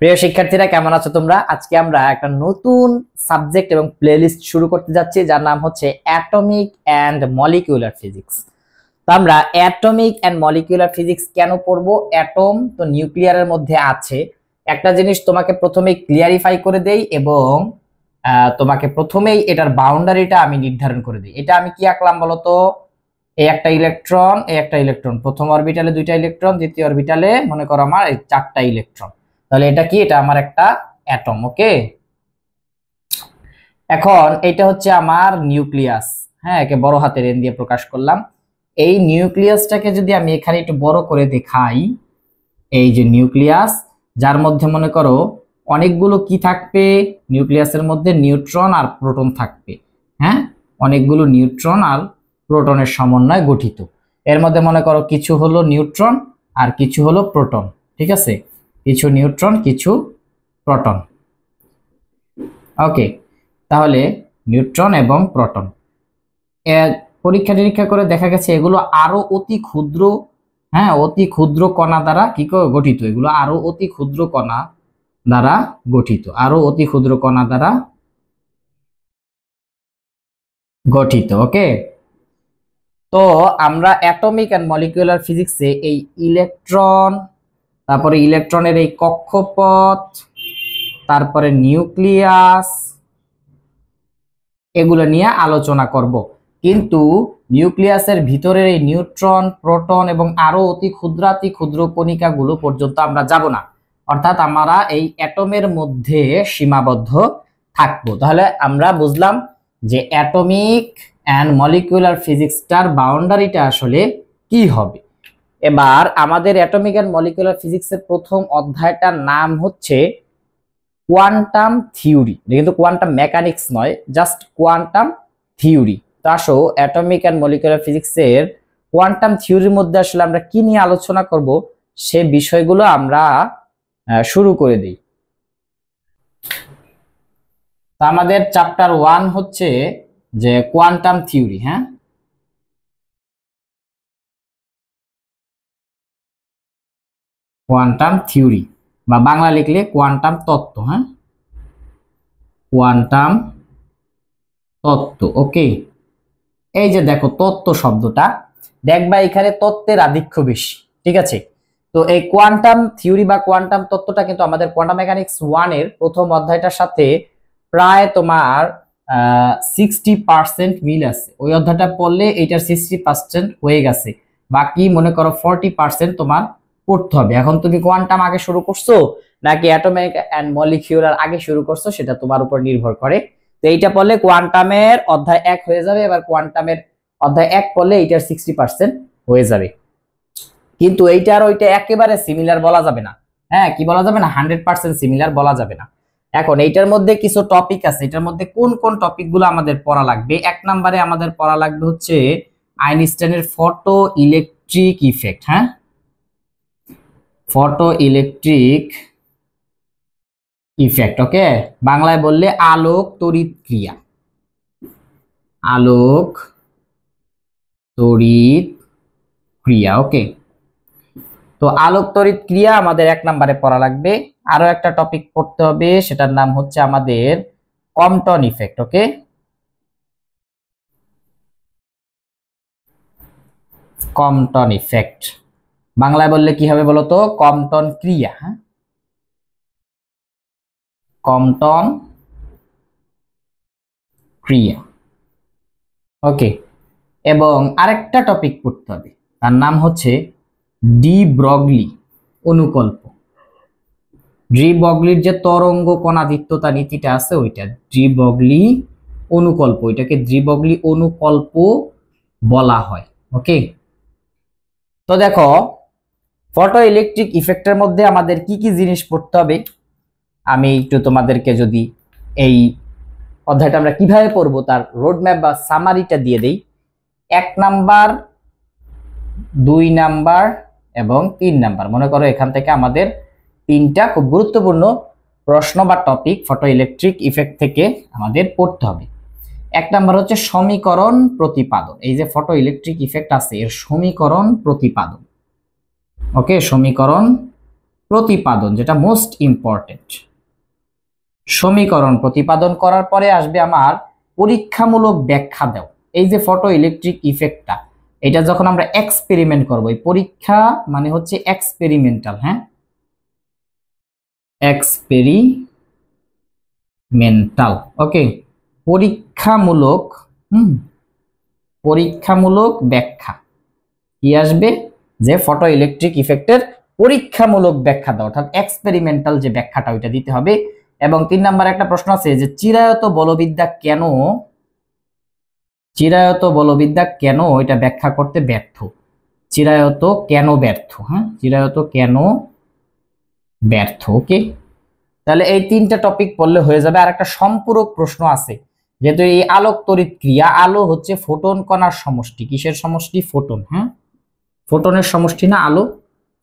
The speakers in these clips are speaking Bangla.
প্রিয় শিক্ষার্থীরা, কেমন আছো তোমরা? আজকে আমরা একটা নতুন সাবজেক্ট এবং প্লেলিস্ট শুরু করতে যাচ্ছি, যার নাম হচ্ছে অ্যাটমিক অ্যান্ড মলিকিউলার ফিজিক্স। তো আমরা অ্যাটমিক অ্যান্ড মলিকিউলার ফিজিক্স কেন পড়বো? অ্যাটম তো নিউক্লিয়ারের মধ্যে আছে। একটা জিনিস তোমাকে প্রথমেই ক্লিয়ারিফাই করে দেই এবং তোমাকে প্রথমেই এটার বাউন্ডারিটা আমি নির্ধারণ করে দিই। এটা আমি কি আঁকলাম বলতো? এই একটা ইলেকট্রন, এই একটা ইলেকট্রন, প্রথম অরবিটালে দুইটা ইলেকট্রন, দ্বিতীয় অরবিটালে মনে করো আমার এই চারটা ইলেকট্রন। তাহলে এটা কি? এটা আমার একটা অ্যাটম। ওকে, এখন এটা হচ্ছে আমার নিউক্লিয়াস। হ্যাঁ, একে বড় হাতের এন দিয়ে প্রকাশ করলাম। এই নিউক্লিয়াসটাকে যদি আমি এখানে একটু বড় করে দেখাই, এই যে নিউক্লিয়াস, যার মধ্যে মনে করো অনেকগুলো কি থাকবে? নিউক্লিয়াসের মধ্যে নিউট্রন আর প্রোটন থাকবে। হ্যাঁ, অনেকগুলো নিউট্রন আর প্রোটনের সমন্বয়ে গঠিত। এর মধ্যে মনে করো কিছু হলো নিউট্রন আর কিছু হলো প্রোটন। ঠিক আছে, কিছু নিউট্রন কিছু প্রোটন। ওকে, তাহলে নিউট্রন এবং প্রোটন পরীক্ষা নিরীক্ষা করে দেখা গেছে এগুলো আরো অতি ক্ষুদ্র, হ্যাঁ, অতি ক্ষুদ্র কণা দ্বারা কি গঠিত। এগুলো আরো অতি ক্ষুদ্র কণা দ্বারা গঠিত, আরো অতি ক্ষুদ্র কণা দ্বারা গঠিত। ওকে, তো আমরা অ্যাটমিক অ্যান্ড মলিকিউলার ফিজিক্সে এই ইলেকট্রন, তারপরে ইলেকট্রনের এই কক্ষপথ, তারপরে নিউক্লিয়াস, এগুলো নিয়ে আলোচনা করব। কিন্তু নিউক্লিয়াসের ভিতরের এই নিউট্রন, প্রোটন এবং আরো অতি ক্ষুদ্রাতি ক্ষুদ্র কণিকাগুলো পর্যন্ত আমরা যাব না, অর্থাৎ আমরা এই অ্যাটমের মধ্যে সীমাবদ্ধ থাকবো। তাহলে আমরা বুঝলাম যে অ্যাটমিক অ্যান্ড মলিকিউলার ফিজিক্সটার বাউন্ডারিটা আসলে কি হবে। এবার আমাদের অ্যাটমিক অ্যান্ড মলিকিউলার ফিজিক্সের প্রথম অধ্যায়টার নাম হচ্ছে কোয়ান্টাম থিওরি। কিন্তু কোয়ান্টাম মেকানিক্স নয়, জাস্ট কোয়ান্টাম থিওরি। তো আসো অ্যাটমিক অ্যান্ড মলিকিউলার ফিজিক্সের কোয়ান্টাম থিওরির মধ্যে আসলে আমরা কি নিয়ে আলোচনা করব সে বিষয়গুলো আমরা শুরু করে দিই। তো আমাদের চ্যাপ্টার 1 হচ্ছে যে কোয়ান্টাম থিওরি। হ্যাঁ, কোয়ান্টাম থিওরি বা বাংলা লিখলে কোয়ান্টাম তত্ত্ব। হ্যাঁ, কোয়ান্টাম তত্ত্ব। ওকে, এই যে দেখো তত্ত্ব শব্দটা, দেখবা এখানে তত্ত্বের আধিক্য বেশি। ঠিক আছে, তো এই কোয়ান্টাম থিওরি বা কোয়ান্টাম তত্ত্বটা কিন্তু আমাদের কোয়ান্টাম মেকানিক্স 1 এর প্রথম অধ্যায়টার সাথে প্রায় তোমার 60% মিল আছে। ওই অধ্যায়টা পড়লে এইটার 60% হয়ে গেছে, বাকি মনে করো 40% তোমার পড়তে হবে। এখন তুমি কোয়ান্টাম আগে শুরু করছো নাকি অ্যাটমিক অ্যান্ড মলিকিউলার আগে শুরু করছো সেটা তোমার উপর নির্ভর করে। তো এইটা পড়লে কোয়ান্টামের অধ্যায় 1 হয়ে যাবে, এবার কোয়ান্টামের অধ্যায় 1 পড়লে এইটার 60% হয়ে যাবে। কিন্তু এইটা আর ওইটা একেবারে সিমিলার বলা যাবে না। হ্যাঁ, কি বলা যাবে না? 100% সিমিলার বলা যাবে না। এখন এইটার মধ্যে কিছু টপিক আছে, এটার মধ্যে কোন কোন টপিকগুলো আমাদের পড়া লাগবে? 1 নম্বরে আমাদের পড়া লাগবে হচ্ছে আইনস্টাইনের ফটো ইলেকট্রিক ইফেক্ট। হ্যাঁ, ফটো ইলেকট্রিক ইফেক্ট। ওকে, বাংলায় বললে আলোক তড়িৎ ক্রিয়া। আলোক তড়িৎ ক্রিয়া। ওকে, তো আলোক তড়িৎ ক্রিয়া আমাদের 1 নম্বরে পড়া লাগবে। আরো একটা টপিক পড়তে হবে, সেটার নাম হচ্ছে আমাদের কম্পটন ইফেক্ট। ওকে, কম্পটন ইফেক্ট বাংলায় বললে কি হবে বলতো? কম্পটন ক্রিয়া। হ্যাঁ, কম্পটন ক্রিয়া। ওকে, এবং আরেকটা টপিক পড়তে হবে, তার নাম হচ্ছে ডি ব্রগলি অনুকল্প। ডি ব্রগলির যে তরঙ্গ কণাদিত্যতা নীতিটা আছে ওইটা ডি ব্রগলি অনুকল্প, এটাকে ডি ব্রগলি অনুকল্প বলা হয়। ওকে, তো দেখো ফটো ইলেকট্রিক ইফেক্টের মধ্যে আমাদের কি কি জিনিস পড়তে হবে আমি একটু তোমাদেরকে যদি এই অধ্যায়টা আমরা কিভাবে পড়বো তার রোডম্যাপ বা সামারিটা দিয়ে দেই। 1 নাম্বার, 2 নাম্বার এবং 3 নাম্বার, মনে করো এখান থেকে আমাদের 3টা খুব গুরুত্বপূর্ণ প্রশ্ন বা টপিক ফটো ইলেকট্রিক ইফেক্ট থেকে আমাদের পড়তে হবে। 1 নাম্বার হচ্ছে সমীকরণ প্রতিপাদন। এই যে ফটো ইলেকট্রিক ইফেক্ট আছে এর সমীকরণ প্রতিপাদন। ওকে, সমীকরণ প্রতিপাদন, যেটা মোস্ট ইম্পর্টেন্ট। সমীকরণ প্রতিপাদন করার পরে আসবে আমার পরীক্ষামূলক ব্যাখ্যা দাও। এই যে ফটো ইলেকট্রিক ইফেক্টটা, এটা যখন আমরা এক্সপেরিমেন্ট করব, এই পরীক্ষা মানে হচ্ছে এক্সপেরিমেন্টাল, হ্যাঁ, এক্সপেরিমেন্টাল, ওকে, পরীক্ষামূলক, পরীক্ষামূলক ব্যাখ্যা কি আসবে, যে ফটো ইলেকট্রিক ইফেক্টের পরীক্ষামূলক ব্যাখ্যা দাও, অর্থাৎ এক্সপেরিমেন্টাল যে ব্যাখ্যাটা ওইটা দিতে হবে। এবং 3 নম্বরে একটা প্রশ্ন আছে যে চিরায়ত বলবিদ্যা কেন, চিরায়ত বলবিদ্যা কেন এটা ব্যাখ্যা করতে ব্যর্থ, চিরায়ত কেন ব্যর্থ, হ্যাঁ, চিরায়ত কেন ব্যর্থ, ওকে। তাহলে এই 3টা টপিক পড়লে হয়ে যাবে। আর একটা সম্পূরক প্রশ্ন আছে, যেহেতু এই আলোক তড়িৎ ক্রিয়া, আলো হচ্ছে ফোটন কণার সমষ্টি, কিসের সমষ্টি, ফোটন, হ্যাঁ, ফোটনের সমষ্টি না আলো,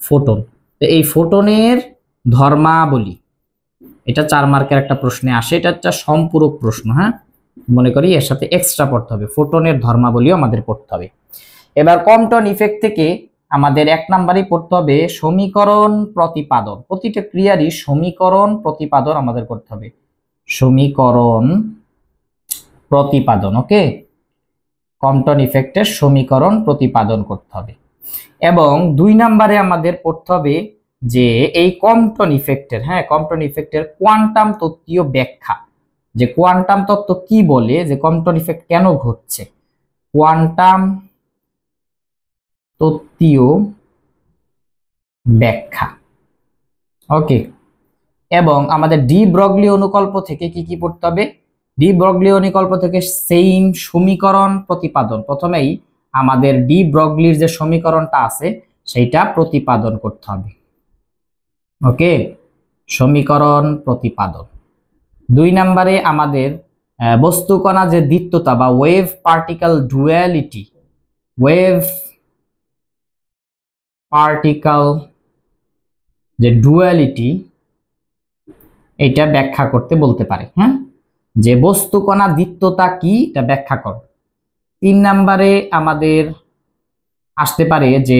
ফোটন। তো এই ফোটনের ধর্মাবলী, এটা 4 মার্কের একটা প্রশ্নে আসে, এটা একটা সম্পূরক প্রশ্ন, হ্যাঁ, মনে করি এর সাথে এক্সট্রা পড়তে হবে, ফোটনের ধর্মাবলীও আমাদের পড়তে হবে। এবার কম্পটন ইফেক্ট থেকে আমাদের 1 নাম্বারই পড়তে হবে সমীকরণ প্রতিপাদন, প্রতিটা ক্রিয়ারই সমীকরণ প্রতিপাদন আমাদের করতে হবে, সমীকরণ প্রতিপাদন, ওকে, কম্পটন ইফেক্টের সমীকরণ প্রতিপাদন করতে হবে। এবং 2 নাম্বারে আমাদের পড়তে হবে যে এই কম্পটন ইফেক্টের, হ্যাঁ, কম্পটন ইফেক্টের কোয়ান্টাম তত্ত্বীয় ব্যাখ্যা, যে কোয়ান্টাম তত্ত্ব কি বলে, যে কম্পটন ইফেক্ট কেন ঘটছে, কোয়ান্টাম তত্ত্বীয় ব্যাখ্যা, ওকে। এবং আমাদের ডি ব্রগলি অনুকল্প থেকে কি কি পড়তে হবে, ডি ব্রগলি অনুকল্প থেকে সেইম সমীকরণ প্রতিপাদন, প্রথমেই আমাদের ডি ব্রগলির যে সমীকরণটা আছে সেইটা প্রতিপাদন করতে হবে, ওকে, সমীকরণ প্রতিপাদন। 2 নম্বরে আমাদের বস্তুকণা যে দ্বিত্বতা বা wave particle duality, wave particle যে ডুয়ালিটি, এটা ব্যাখ্যা করতে বলতে পারে, হ্যাঁ, যে বস্তুকণা দ্বিত্বতা কি এটা ব্যাখ্যা করো। 3 নম্বরে আমাদের আসতে পারে যে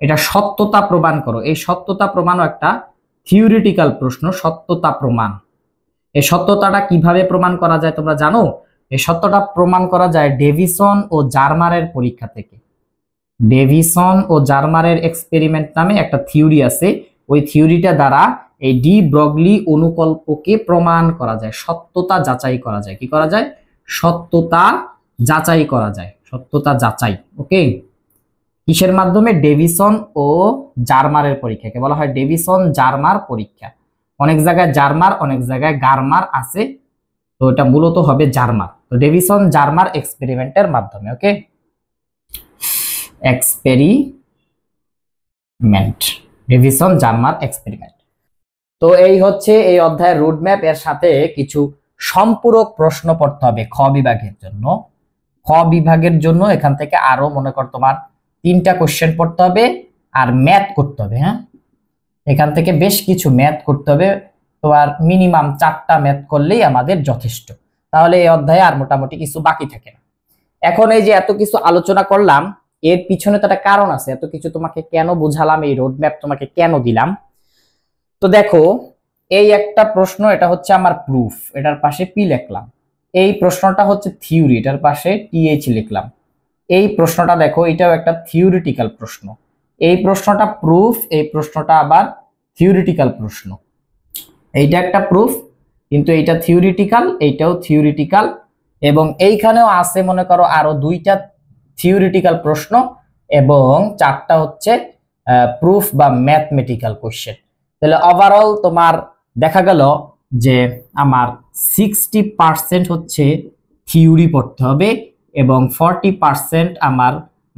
এটা সত্যতা প্রমাণ করো, এই সত্যতা প্রমাণও একটা থিওরিটিক্যাল প্রশ্ন, সত্যতা প্রমাণ, এই সত্যতাটা কিভাবে প্রমাণ করা যায় তোমরা জানো, এই সত্যটা প্রমাণ করা যায় ডেভিসন ও জার্মারের পরীক্ষা থেকে, ডেভিসন ও জার্মারের এক্সপেরিমেন্ট নামে একটা থিওরি আছে, ওই থিওরিটা দ্বারা এই ডি ব্রগলি অনুকল্পকে প্রমাণ করা যায়, সত্যতা যাচাই করা যায়, কি করা যায়, সত্যতা যাচাই করা যায়, সত্যতা যাচাই, ওকে, কিসের মাধ্যমে, ডেভিসন ও জার্মারের পরীক্ষাকে বলা হয় ডেভিসন জার্মার পরীক্ষা। অনেক জায়গায় জার্মার, অনেক জায়গায় গার্মার আছে, তো এটা মূলত হবে জার্মার, তো ডেভিসন জার্মার এক্সপেরিমেন্টের মাধ্যমে, ওকে, এক্সপেরিমেন্ট, ডেভিসন জার্মার এক্সপেরিমেন্ট। তো এই হচ্ছে এই অধ্যায়ের রোডম্যাপ, এর সাথে কিছু সম্পূরক প্রশ্ন পড়তে হবে খ বিভাগের জন্য। খ বিভাগের জন্য এখান থেকে আরো মনে কর তোমার 3টা কোশ্চেন পড়তে হবে আর ম্যাথ করতে হবে, হ্যাঁ, এখান থেকে বেশ কিছু ম্যাথ করতে হবে, তোমার মিনিমাম 4টা ম্যাথ করলেই আমাদের যথেষ্ট, তাহলে এই অধ্যায়ে আর মোটামুটি কিছু বাকি থাকে না। এখন এই যে এত কিছু আলোচনা করলাম, এর পিছনে তো একটা কারণ আছে, এত কিছু তোমাকে কেন বুঝালাম, এই রোডম্যাপ তোমাকে কেন দিলাম। তো দেখো, এই একটা প্রশ্ন, এটা হচ্ছে আমার প্রুফ, এটার পাশে পি লিখলাম, এই প্রশ্নটা হচ্ছে থিওরি, এটার পাশে টিএইচ লিখলাম, এই প্রশ্নটা দেখো, এটাও একটা থিওরিটিক্যাল প্রশ্ন, এই প্রশ্নটা প্রুফ, এই প্রশ্নটা আবার থিওরিটিক্যাল প্রশ্ন, এইটা একটা প্রুফ, কিন্তু এইটা থিওরিটিক্যাল, এইটাও থিওরিটিক্যাল, এবং এইখানেও আছে মনে করো আরো 2টা থিওরিটিক্যাল প্রশ্ন এবং 4টা হচ্ছে প্রুফ বা ম্যাথমেটিক্যাল কোশ্চেন। তাহলে ওভারঅল তোমার দেখা গেল যে আমার 60% হচ্ছে থিওরি পড়তে হবে এবং 40% আমার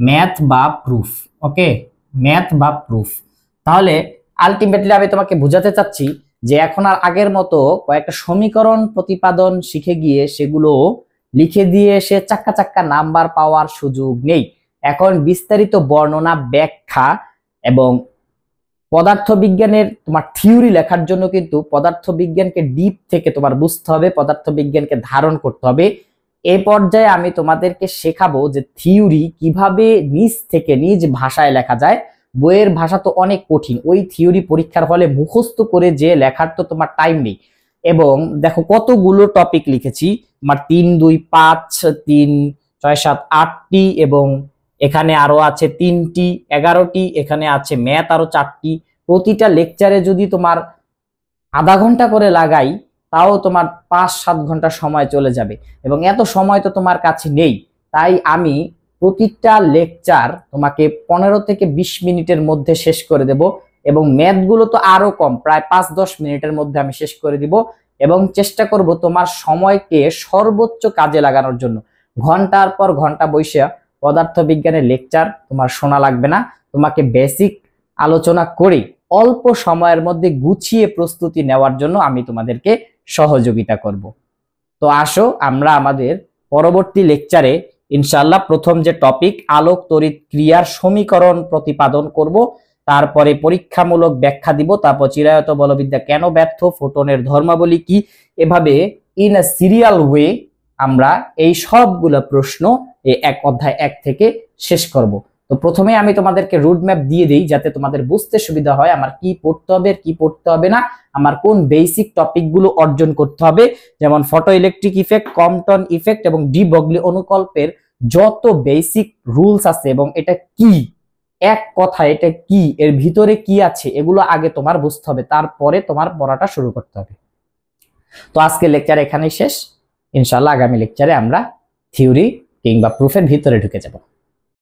ম্যাথ বা প্রুফ, ওকে, ম্যাথ বা প্রুফ। তাহলে আলটিমেটলি আমি তোমাকে বোঝাতে চাচ্ছি যে এখন আর আগের মতো কয়েকটা সমীকরণ প্রতিপাদন শিখে গিয়ে সেগুলো লিখে দিয়ে সে চাক্কা চাক্কা নাম্বার পাওয়ার সুযোগ নেই। এখন বিস্তারিত বর্ণনা, ব্যাখ্যা এবং পদার্থবিজ্ঞানের তোমার থিওরি লেখার জন্য কিন্তু পদার্থবিজ্ঞানকে ডিপ থেকে তোমার বুঝতে হবে, পদার্থবিজ্ঞানকে ধারণ করতে হবে। এই পর্যায়ে আমি তোমাদেরকে শেখাবো যে থিওরি কিভাবে নিজ থেকে নিজ ভাষায় লেখা যায়, বইয়ের ভাষা তো অনেক কঠিন, ওই থিওরি পরীক্ষার হলে মুখস্থ করে যে লেখার তো তোমার টাইম নেই। এবং দেখো কতগুলো টপিক লিখেছি, তোমার 3, 2, 5, 3, 6, 7, 8টি, এবং এখানে আরো আছে 3টি, 11টি, এখানে আছে ম্যাথ আরো 4টি। প্রতিটা লেকচারে যদি তোমার আধা ঘন্টা করে লাগাই তাও তোমার 5-7 ঘন্টা সময় চলে যাবে, এবং এত সময় তো তোমার কাছে নেই। তাই আমি প্রতিটা লেকচার তোমাকে 15 থেকে 20 মিনিটের মধ্যে শেষ করে দেব, এবং ম্যাথগুলো তো আরো কম, প্রায় 5-10 মিনিটের মধ্যে আমি শেষ করে দিব। এবং চেষ্টা করব তোমার সময়কে সর্বোচ্চ কাজে লাগানোর জন্য। ঘন্টার পর ঘন্টা বসে পদার্থবিজ্ঞানের লেকচার তোমার শোনা লাগবে না, তোমাকে বেসিক আলোচনা করে অল্প সময়ের মধ্যে গুছিয়ে প্রস্তুতি নেওয়ার জন্য আমি তোমাদেরকে সহযোগিতা করব। তো আসো আমরা আমাদের পরবর্তী লেকচারে ইনশাআল্লাহ প্রথম যে টপিক আলোক তড়িৎ ক্রিয়ার সমীকরণ প্রতিপাদন করব, তারপরে পরীক্ষামূলক ব্যাখ্যা দিব, তারপর চিরায়ত বলবিদ্যা কেন ব্যর্থ, ফোটনের ধর্মাবলী কি, এভাবে ইন আ সিরিয়াল ওয়ে আমরা এই সবগুলো প্রশ্ন এই অধ্যায় 1 থেকে শেষ করব। তো প্রথমে আমি তোমাদেরকে রুট ম্যাপ দিয়ে দিই যাতে তোমাদের বুঝতে সুবিধা হয় আমার কি পড়তে হবে কি পড়তে হবে না, আমার কোন বেসিক টপিকগুলো অর্জন করতে হবে। যেমন photo electric effect, Compton effect এবং ডি ব্রগলি অনুকল্পের যত বেসিক রুলস আছে এবং এটা কি, এক কথা এটা কি, এর ভিতরে কি আছে, এগুলো আগে তোমার বুঝতে হবে, তারপরে তোমার পড়াটা শুরু করতে হবে। তো আজকে লেকচার এখানেই শেষ, ইনশাআল্লাহ আগামী লেকচারে আমরা থিওরি কিংবা প্রুফের ভিতরে ঢুকে যাব।